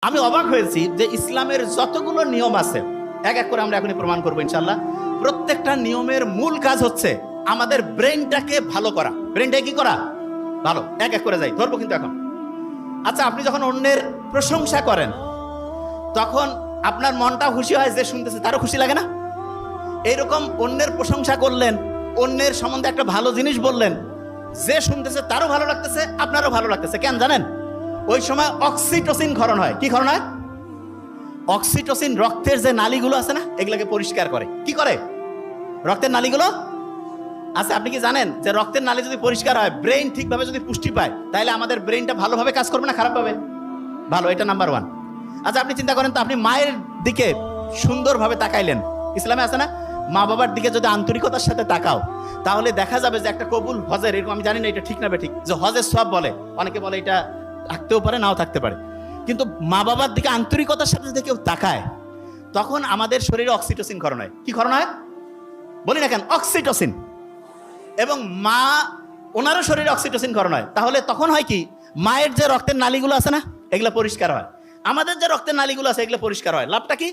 আমি অবাক হয়েছি যে ইসলামের যতগুলো নিয়ম আছে এক এক করে আমরা এখনই প্রমাণ করবো ইনশাল্লাহ। প্রত্যেকটা নিয়মের মূল কাজ হচ্ছে আমাদের ব্রেনটাকে ভালো করা। ব্রেনটাকে কি করা? ভালো। এক এক করে যাই, ধরবো কিন্তু এখন। আচ্ছা, আপনি যখন অন্যের প্রশংসা করেন তখন আপনার মনটা খুশি হয়, যে শুনতেছে তারও খুশি লাগে না? এইরকম অন্যের প্রশংসা করলেন, অন্যের সম্বন্ধে একটা ভালো জিনিস বললেন, যে শুনতেছে তারও ভালো লাগতেছে, আপনারও ভালো লাগতেছে। কেন জানেন? ওই সময় অক্সিটোসিন ক্ষরণ হয়। কি ক্ষরণ হয়? অক্সিটোসিন রক্তের যে নালীগুলো আছে না, এগুলোকে পরিষ্কার করে। কি করে? রক্তের নালীগুলো। আচ্ছা, আপনি কি জানেন যে রক্তের নালী যদি পরিষ্কার হয়, ব্রেন ঠিকভাবে যদি পুষ্টি পায়, তাহলে আমাদের ব্রেনটা ভালোভাবে কাজ করবে না খারাপভাবে? ভালো। এটা নাম্বার ওয়ান। আচ্ছা, আপনি চিন্তা করেন তো, আপনি মায়ের দিকে সুন্দরভাবে তাকাইলেন। ইসলামে আছে না, মা বাবার দিকে যদি আন্তরিকতার সাথে তাকাও, তাহলে দেখা যাবে যে একটা কবুল হজের, এরকম আমি জানি না এটা ঠিক না ঠিক, যে হজের সওয়াব বলে, অনেকে বলে এটা থাকতেও পারে নাও থাকতে পারে, কিন্তু মা বাবার দিকে আন্তরিকতার সাথে যদি কেউ তাকায়, তখন আমাদের শরীরে অক্সিটোসিন ক্ষরণ হয়। কি ক্ষরণ হয়? বলি না কেন? অক্সিটোসিন। এবং মা, ওনারও শরীরে অক্সিটোসিন ক্ষরণ হয়। তাহলে তখন হয় কি, মায়ের যে রক্তের নালীগুলো আছে না, এগুলো পরিষ্কার হয়। আমাদের যে রক্তের নালীগুলো আছে, এগুলো পরিষ্কার হয়। লাভটা কি?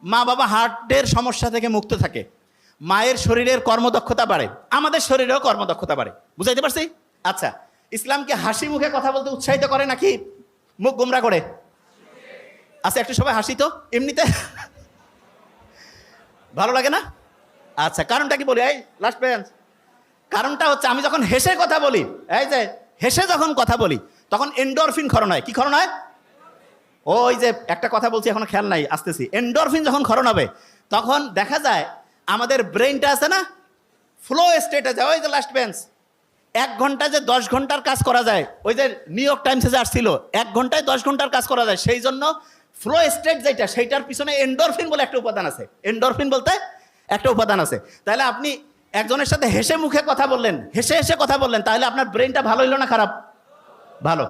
মা বাবা হার্টের সমস্যা থেকে মুক্ত থাকে, মায়ের শরীরের কর্মদক্ষতা বাড়ে, আমাদের শরীরেও কর্মদক্ষতা বাড়ে। বুঝাইতে পারছি? আচ্ছা, ইসলামকে হাসি মুখে কথা বলতে উৎসাহিত করে নাকি মুখ গোমরা করে? আচ্ছা, একটু সবাই হাসি তো এমনিতে ভালো লাগে না? আচ্ছা, কারণটা কি বলি? এই লাস্ট বেঞ্চ। কারণটা হচ্ছে, আমি যখন হেসে কথা বলি, এই যে হেসে যখন কথা বলি, তখন এন্ডরফিন ক্ষরণ হয়। কি ক্ষরণ হয়? ওই যে একটা কথা বলছি, এখনো খেয়াল নাই, আসতেছি। এন্ডরফিন যখন ক্ষরণ হবে, তখন দেখা যায় আমাদের ব্রেনটা আছে না, ফ্লো স্টেটে যায়। ওই যে লাস্ট বেঞ্চ, 1 ঘন্টায় যে 10 ঘন্টার কাজ করা যায়, ওই যে নিউ ইয়র্ক টাইমসে যে আসছিল, 1 ঘন্টায় 10 ঘন্টার কাজ করা যায়, সেই জন্য ফ্লো স্টেট যেটা, সেইটার পিছনে এন্ডরফিন বলে একটা উপাদান আছে। এন্ডরফিন বলতে একটা উপাদান আছে। তাহলে আপনি একজনের সাথে হেসে মুখে কথা বললেন, হেসে হেসে কথা বললেন, তাহলে আপনার ব্রেনটা ভালো হইলো না খারাপ? ভালো।